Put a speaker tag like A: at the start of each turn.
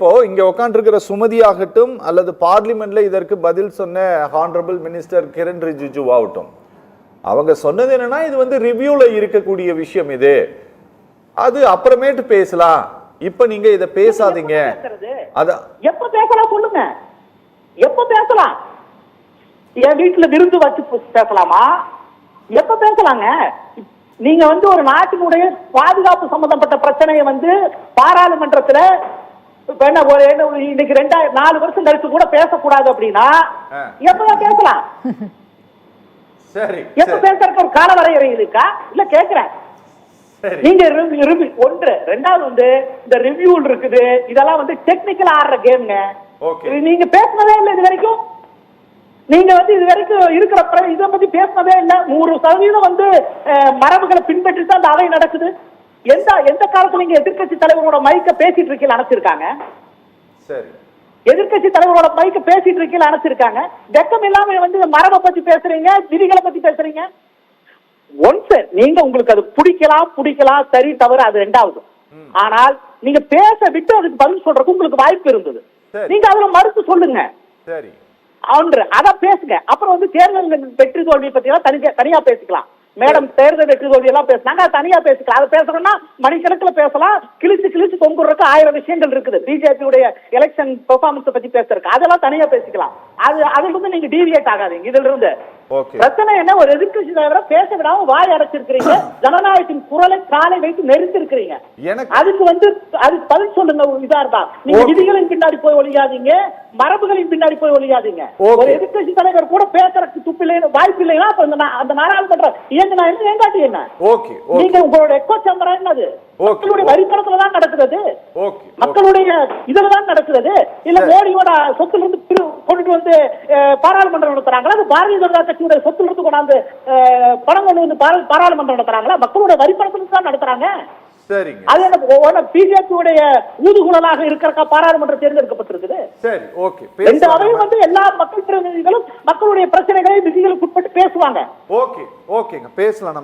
A: இப்போ இங்க உட்காந்துருக்கிற சுமதி ஆகட்டும் அல்லது பார்லிமெண்ட்ல இதற்கு பதில் சொன்ன ஹானரபிள் மினிஸ்டர் கிரண் ரிஜிஜு ஆகட்டும், அவங்க சொன்னது என்னன்னா இது வந்து ரிவ்யூல இருக்கக்கூடிய விஷயம், இது அது அப்புறமேட்டு பேசலாம், இப்ப நீங்க இத பேசாதீங்க. அத
B: எப்ப பேசலாம் சொல்லுங்க, எப்ப பேசலாம்? என் வீட்டுல விருந்து வச்சு பேசலாமா? எப்ப பேசலாங்க? நீங்க வந்து ஒரு நாட்டினுடைய பாதுகாப்பு சம்பந்தப்பட்ட பிரச்சனையை வந்து பாராளுமன்றத்துல இன்னைக்கு 4 வருஷம் கழிச்சு கூட பேசக்கூடாது அப்படின்னா எப்பதான் பேசலாம்?
A: சரி,
B: எப்ப பேசுறதுக்கு ஒரு கால வரையறை இருக்கா? இல்ல கேக்குறேன். நீங்க ஒன்று, ரெண்டாவது வந்து இந்த ரிவ்யூ இருக்குது, இதெல்லாம் வந்து டெக்னிக்கல் ஆடுற கேம்ங்க. நீங்க பேசினதே இல்லை இது வரைக்கும். நீங்க வந்து இது வரைக்கும் இருக்கிற இதை பத்தி பேசினதே இல்லை. 100% வந்து மரபுகளை பின்பற்றி தான் அந்த அவை நடக்குது. எந்த காலத்துல நீங்க எதிர்கட்சி தலைவரோட மைக்க பேசிட்டு இருக்கீங்க அணைச்சிருக்காங்க?
A: சரி,
B: எதிர்கட்சி தலைவரோட மைக்க பேசிட்டு இருக்கீங்க அணைச்சிருக்காங்க. வெக்கம் இல்லாம வந்து மரபை பத்தி பேசுறீங்க, விதிகளை பத்தி பேசுறீங்க. ஒன்ஸ் நீங்க உங்களுக்கு அது பிடிக்கலாம், சரி தவறு அது ரெண்டாவது. ஆனால் நீங்க பேச விட்டு அதுக்கு பதில் சொல்றதுக்கு உங்களுக்கு வாய்ப்பு இருந்தது. நீங்க அதுல மறுத்து சொல்லுங்க.
A: சரி,
B: அத பேசுங்க. அப்புறம் வந்து தேர்தல் வெற்றி தோல்வி பத்தி எல்லாம் தனியா பேசிக்கலாம். மேடம் தேர்தல் வெற்றி தோல்வி எல்லாம் பேசினாங்க, தனியா பேசிக்கலாம். அதை பேசணும்னா மணிக்கணக்கில் பேசலாம். கிழிச்சு தொங்குறதுக்கு 1000 விஷயங்கள் இருக்குது. பிஜேபியுடைய எலெக்ஷன் பெர்ஃபார்மன்ஸ் பத்தி பேசுறதுக்கு அதெல்லாம் தனியா பேசிக்கலாம். அதுல இருந்து நீங்க டீவியேட் ஆகாதீங்க. இதுல இருந்து பிரச்சனை என்ன, ஒரு எதிர்கட்சி தலைவரை பேச விடாம வாய் அடைச்சிருக்கிறீங்க, ஜனநாயகத்தின் குரலை காலை வைத்து நெருத்திருக்கிறீங்க. அதுக்கு வந்து அதுக்கு பதில் சொல்லுங்க. இதா இருந்தா நீங்க விதிகளின் பின்னாடி போய் ஒழியாதீங்க, மரபுகளின் பின்னாடி போய் ஒழியாதீங்க. ஒரு எதிர்கட்சி தலைவர் கூட பேசுறதுக்கு துப்பில்லை, வாய்ப்பு இல்லைன்னா அந்த நாடாளுமன்ற இயங்கினா என்ன, ஏங்காட்டி என்ன? நீங்க உங்களோட எக்கோ சம்பரம் என்னது? மக்களுடைய வரிப்பணத்துல தான் நடக்கிறது, மக்களுடைய இதுலதான் நடக்கிறது. இல்ல மோடியோட சொத்துல இருந்து கொண்டுட்டு வந்து பாராளுமன்றம் நடத்துறாங்களா? அது பாரதிய ஜனதா கட்சியோட சொத்துல இருந்து கொண்டாந்து பணம் கொண்டு வந்து பாராளுமன்றம் நடத்துறாங்களா? மக்களுடைய வரிப்பணத்துல தான் நடத்துறாங்க. அது என்ன பிஜேபியுடைய ஊதுகுழலாக இருக்கிற பாராளுமன்றம் தேர்ந்தெடுக்கப்பட்டிருக்குது.
A: சரி, ஓகே.
B: இந்த அவையும் வந்து எல்லா மக்கள் பிரதிநிதிகளும் மக்களுடைய பிரச்சனைகளை விதிகளுக்கு உட்பட்டு பேசுவாங்க.
A: ஓகேங்க, பேசலாம்.